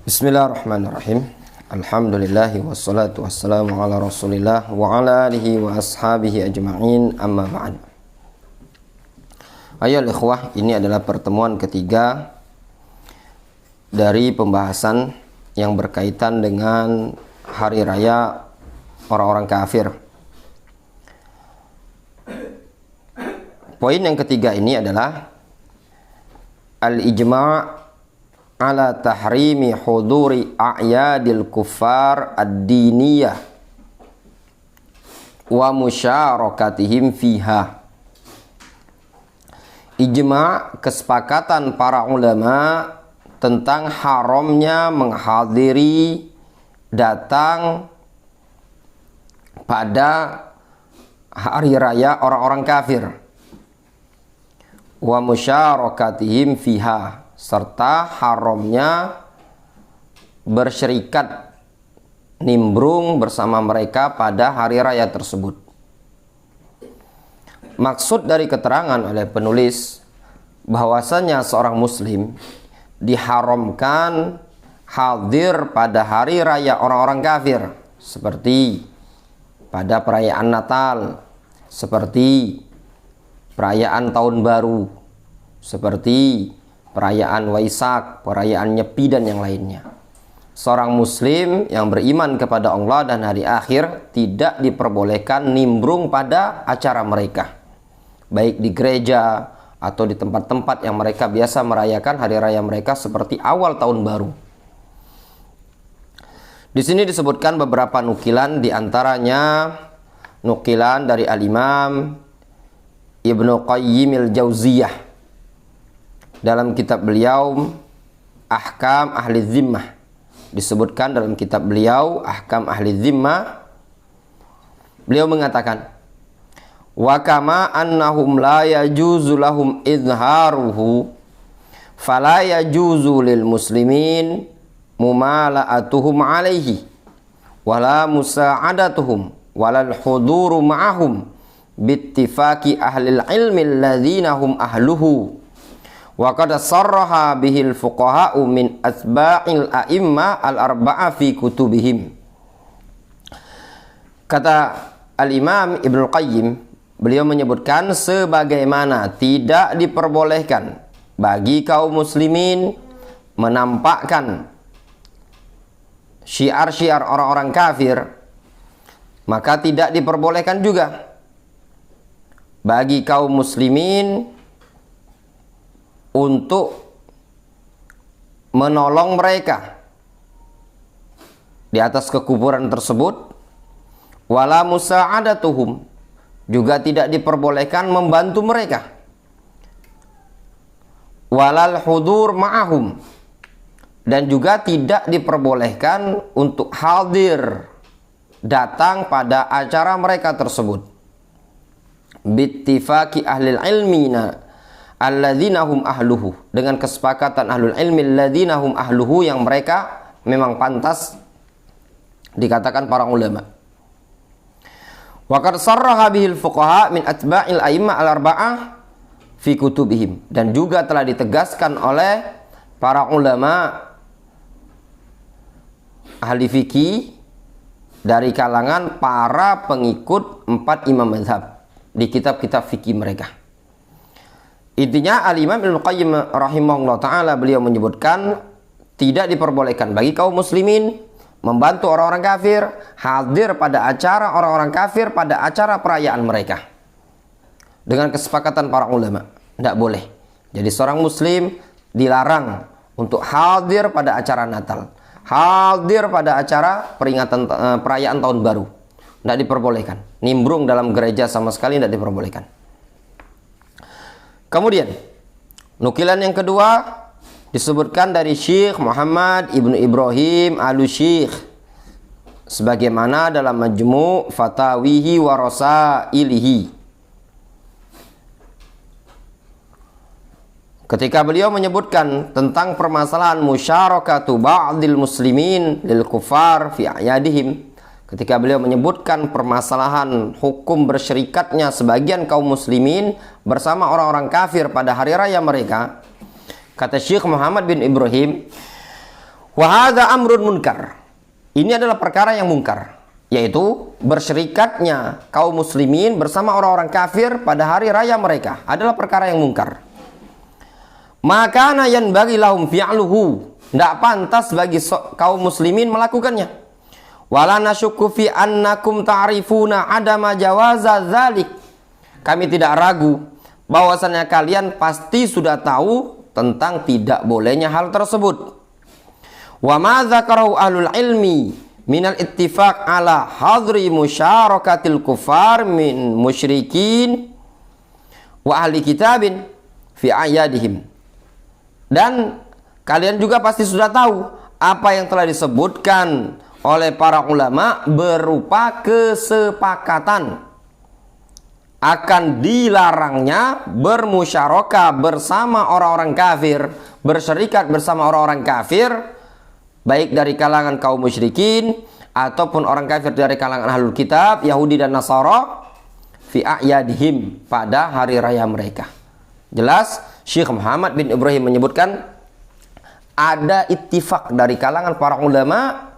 Bismillahirrahmanirrahim. Alhamdulillahi wassalatu wassalamu ala rasulillah wa ala alihi wa ashabihi ajma'in, amma ba'd. Ayo ikhwah, ini adalah pertemuan ketiga dari pembahasan yang berkaitan dengan hari raya orang-orang kafir. Poin yang ketiga ini adalah al-ijma' ala tahrimi huduri a'yadil kuffar ad-diniyah wa musyarakatihim fiha. Ijma', kesepakatan para ulama tentang haramnya menghadiri, datang pada hari raya orang-orang kafir, wa musyarakatihim fiha, serta haramnya bersyirikat, nimbrung bersama mereka pada hari raya tersebut. Maksud dari keterangan oleh penulis bahwasanya seorang muslim diharamkan hadir pada hari raya orang-orang kafir, seperti pada perayaan Natal, seperti perayaan Tahun Baru, seperti perayaan Waisak, perayaan Nyepi, dan yang lainnya. Seorang muslim yang beriman kepada Allah dan hari akhir tidak diperbolehkan nimbrung pada acara mereka, baik di gereja atau di tempat-tempat yang mereka biasa merayakan hari raya mereka seperti awal tahun baru. Di sini disebutkan beberapa nukilan, diantaranya nukilan dari Al-Imam Ibnu Qayyim al-Jauziyah dalam kitab beliau Ahkam Ahli Zimmah. Disebutkan dalam kitab beliau Ahkam Ahli Zimmah, beliau mengatakan, wa kama annahum la yajuzu lahum izharuhu fala yajuzu lil muslimin mumala'atuhum alaihi wala musa'adatuhum walal huduru ma'ahum bittifaqi ahlil ilmi alladhina hum ahluhu wa qad sarraha bihil fuqaha'u min asba'il a'imma al-arba'a fi kutubihim. Kata Al-Imam Ibnu Qayyim, beliau menyebutkan sebagaimana tidak diperbolehkan bagi kaum muslimin menampakkan syiar-syiar orang-orang kafir, maka tidak diperbolehkan juga bagi kaum muslimin untuk menolong mereka di atas kekufuran tersebut, wala musa'adatuhum, juga tidak diperbolehkan membantu mereka, walal hudur ma'ahum, dan juga tidak diperbolehkan untuk hadir, datang pada acara mereka tersebut, bittifaqi ahlil ilmina alladzina hum ahluhu, dengan kesepakatan ahlul ilmi alladzina hum ahluhu, yang mereka memang pantas dikatakan para ulama. Wa qad sarraha bihil fuqaha min atba'il a'immah al-arba'ah fi kutubihim, dan juga telah ditegaskan oleh para ulama ahli fikih dari kalangan para pengikut 4 imam mazhab di kitab-kitab fikih mereka. Intinya Al-Imam Ibnu Qayyim rahimahullah ta'ala, beliau menyebutkan tidak diperbolehkan bagi kaum muslimin membantu orang-orang kafir, hadir pada acara orang-orang kafir, pada acara perayaan mereka, dengan kesepakatan para ulama. Tidak boleh. Jadi seorang muslim dilarang untuk hadir pada acara Natal, hadir pada acara peringatan perayaan tahun baru. Tidak diperbolehkan. Nimbrung dalam gereja sama sekali tidak diperbolehkan. Kemudian nukilan yang kedua disebutkan dari Syekh Muhammad Ibnu Ibrahim Al-Syekh, sebagaimana dalam Majmu' Fatawihi wa Rasailihi, ketika beliau menyebutkan tentang permasalahan musyarakatu ba'dil muslimin lil kufar fi a'yadihim, ketika beliau menyebutkan permasalahan hukum bersyirikatnya sebagian kaum muslimin bersama orang-orang kafir pada hari raya mereka, kata Syekh Muhammad bin Ibrahim, Wa hadza amrun munkar. Ini adalah perkara yang mungkar, yaitu bersyirikatnya kaum muslimin bersama orang-orang kafir pada hari raya mereka adalah perkara yang mungkar. Maka yanbaghi lahum fi'luhu, tidak pantas bagi kaum muslimin melakukannya. Wala nasyukku fi annakum ta'rifuna adama jawaza dzalik. Kami tidak ragu bahwasannya kalian pasti sudah tahu tentang tidak bolehnya hal tersebut. Wa ma dzakarahu ahlul ilmi minal ittifaq ala hadri musyarakatil kufar min musyrikin wa ahli kitabin fi ayadihim. Dan kalian juga pasti sudah tahu apa yang telah disebutkan oleh para ulama berupa kesepakatan akan dilarangnya bermusyarakah bersama orang-orang kafir, bersyirikat bersama orang-orang kafir, baik dari kalangan kaum musyrikin ataupun orang kafir dari kalangan ahlul kitab, Yahudi dan Nasara, fi a'yadihim, pada hari raya mereka. Jelas Syekh Muhammad bin Ibrahim menyebutkan ada ittifaq dari kalangan para ulama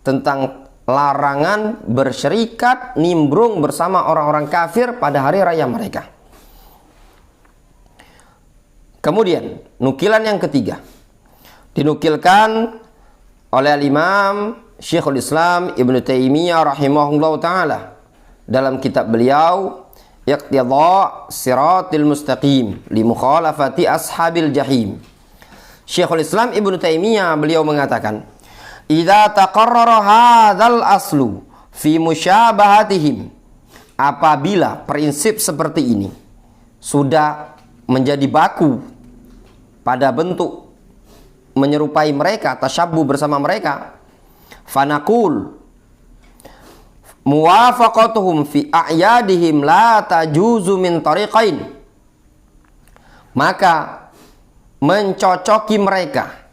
tentang larangan bersyirikat nimbrung bersama orang-orang kafir pada hari raya mereka. Kemudian nukilan yang ketiga dinukilkan oleh Imam Syekhul Islam Ibnu Taimiyah rahimahullah taala dalam kitab beliau Iqtidha Siratil Mustaqim li Mukhalafati Ashabil Jahim. Syekhul Islam Ibnu Taimiyah beliau mengatakan, idza taqarrara hadzal aslu fi musyabahatihim, apabila prinsip seperti ini sudah menjadi baku pada bentuk menyerupai mereka, tasyabbuh bersama mereka, fanaqul muwafaqatuhum fi a'yadihim la tajuzu min tariqain, maka mencocoki mereka,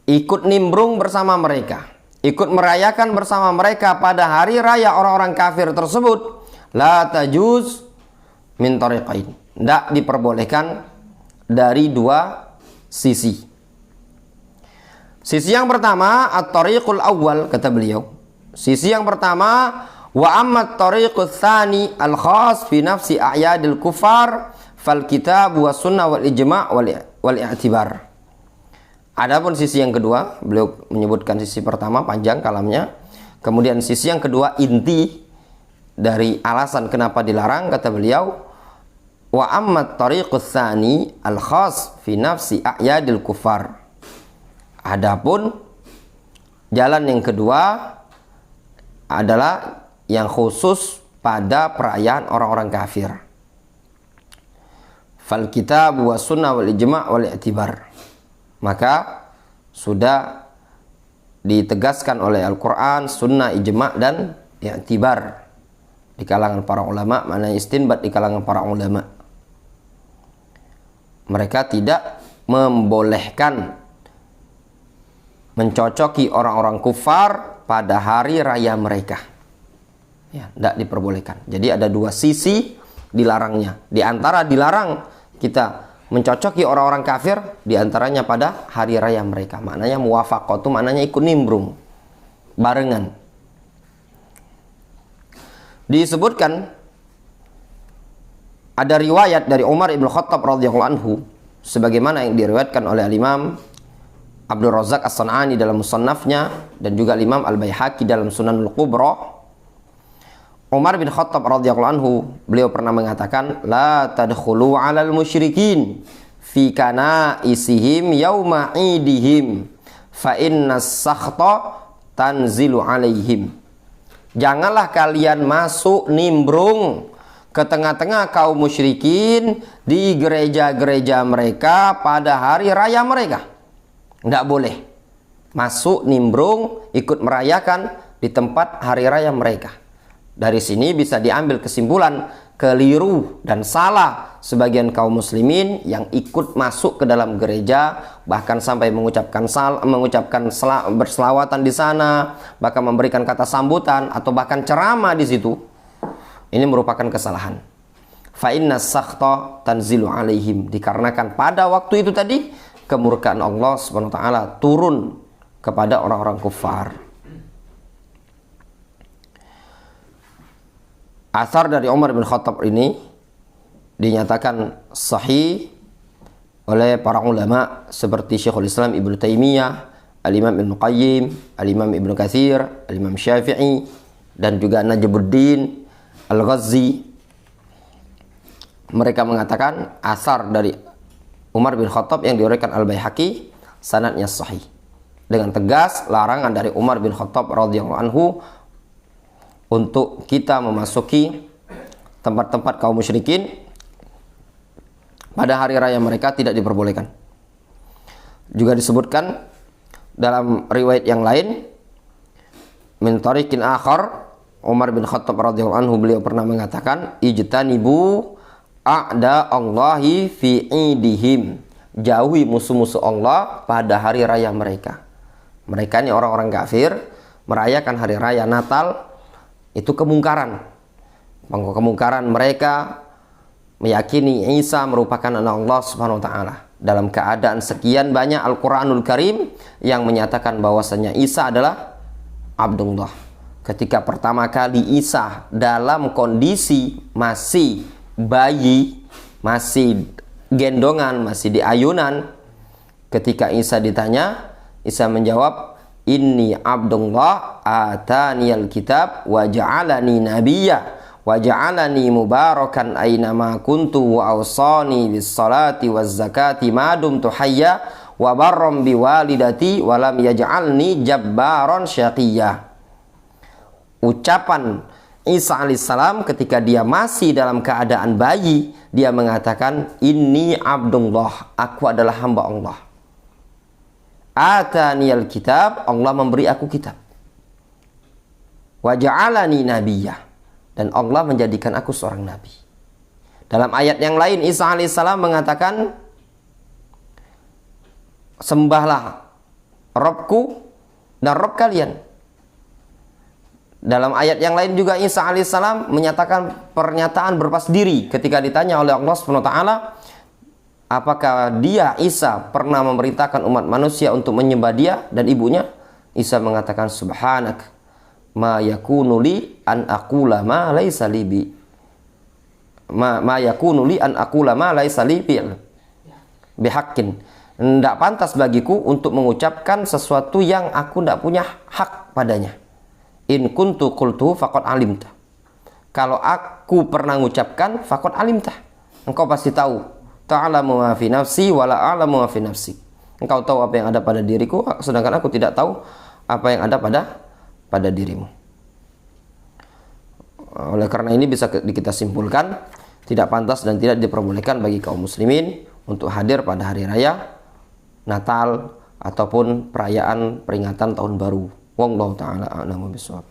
ikut nimbrung bersama mereka, ikut merayakan bersama mereka pada hari raya orang-orang kafir tersebut, la tajuz min tariqain, tidak diperbolehkan dari dua sisi. Sisi yang pertama, at-tariqul awal, kata beliau. Sisi yang pertama, wa amma at-tariqul tsani al-khas fi nafsi a'yadil kufar fal kitab wa sunnah wal ijma' wal i'tibar. Adapun sisi yang kedua, beliau menyebutkan sisi pertama panjang kalamnya. Kemudian sisi yang kedua, inti dari alasan kenapa dilarang, kata beliau, wa amma tariqus tsani al khas fi nafsi a'yadil kufar. Adapun jalan yang kedua adalah yang khusus pada perayaan orang-orang kafir. Fal kitab wa sunnah wal ijma' wal i'tibar. Maka sudah ditegaskan oleh Al-Quran, sunnah, ijma' dan i'tibar di kalangan para ulama, mana istinbat di kalangan para ulama. Mereka tidak membolehkan mencocoki orang-orang kufar pada hari raya mereka. Ya, tidak diperbolehkan. Jadi ada dua sisi dilarangnya. Di antara dilarang kita mencocoki orang-orang kafir, diantaranya pada hari raya mereka. Maknanya muwafaqatu, maknanya ikut nimbrung, barengan. Disebutkan ada riwayat dari Umar ibn Khattab radhiyallahu anhu, sebagaimana yang diriwayatkan oleh Imam Abdul Razak As-San'ani dalam musannafnya dan juga Imam Al-Baihaqi dalam Sunanul Kubra. Umar bin Khattab radhiyallahu anhu, beliau pernah mengatakan, la tadkhulu 'alal musyrikin fi kana'isihim yauma 'idihim fa innas sakhta tanzilu 'alaihim. Janganlah kalian masuk nimbrung ke tengah-tengah kaum musyrikin di gereja-gereja mereka pada hari raya mereka. Tidak boleh masuk nimbrung, ikut merayakan di tempat hari raya mereka. Dari sini bisa diambil kesimpulan keliru dan salah sebagian kaum muslimin yang ikut masuk ke dalam gereja, bahkan sampai mengucapkan berselawatan di sana, bahkan memberikan kata sambutan atau bahkan ceramah di situ. Ini merupakan kesalahan. Fa inna sakhta tanzilu alaihim, dikarenakan pada waktu itu tadi kemurkaan Allah Subhanahu wa taala turun kepada orang-orang kufar. Asar dari Umar bin Khattab ini dinyatakan sahih oleh para ulama seperti Syekhul Islam Ibnu Taimiyah, Al-Imam Ibnu Qayyim, Al-Imam Ibnu Katsir, Al-Imam Syafi'i, dan juga Najmuddin Al-Ghazzi. Mereka mengatakan asar dari Umar bin Khattab yang diriwayatkan Al-Baihaqi sanadnya sahih. Dengan tegas larangan dari Umar bin Khattab radhiyallahu anhu untuk kita memasuki tempat-tempat kaum musyrikin pada hari raya mereka tidak diperbolehkan. Juga disebutkan dalam riwayat yang lain, min tariqin akhar, Umar bin Khattab radhiyallahu anhu beliau pernah mengatakan, ijtanibu a'da Allahi fi idihim, jauhi musuh-musuh Allah pada hari raya mereka. Mereka ini orang-orang kafir merayakan hari raya Natal, itu kemungkaran. Kemungkaran mereka meyakini Isa merupakan anak Allah Subhanahu wa taala. Dalam keadaan sekian banyak Al-Qur'anul Karim yang menyatakan bahwasanya Isa adalah Abdullah. Ketika pertama kali Isa dalam kondisi masih bayi, masih gendongan, masih di ayunan, ketika Isa ditanya, Isa menjawab, inni Abdullah ataniyal kitab wa ja'alani nabiyya wa ja'alani mubarakan aynama kuntu wa awsani bis salati waz zakati ma dumtu hayya wa barram bi walidati wa lam yaj'alni jabbaran syaqiyya. Ucapan Isa alaihissalam ketika dia masih dalam keadaan bayi, dia mengatakan, inni Abdullah, aku adalah hamba Allah. Ataniyal kitab, Allah memberi aku kitab. Wa ja'alani nabiyyah, dan Allah menjadikan aku seorang nabi. Dalam ayat yang lain Isa alaihissalam mengatakan, sembahlah Rabbku dan Rabb kalian. Dalam ayat yang lain juga Isa alaihissalam menyatakan pernyataan berlepas diri ketika ditanya oleh Allah Subhanahu wa taala, apakah dia Isa pernah memerintahkan umat manusia untuk menyembah dia dan ibunya? Isa mengatakan, subhanak ma yakunu li an aqula ma laisa li bi ma yakunu li an aqula ma laisa li bihaqqin. Tidak pantas bagiku untuk mengucapkan sesuatu yang aku tidak punya hak padanya. In kuntu qultu faqad alimta. Kalau aku pernah mengucapkan faqad alimta, engkau pasti tahu. Ta'lamu ma fi nafsi wa la a'lamu ma fi nafsi. Engkau tahu apa yang ada pada diriku, sedangkan aku tidak tahu apa yang ada pada dirimu. Oleh karena ini bisa kita simpulkan, tidak pantas dan tidak diperbolehkan bagi kaum muslimin untuk hadir pada hari raya Natal ataupun perayaan peringatan tahun baru. Wallahu ta'ala a'lamu bishawab.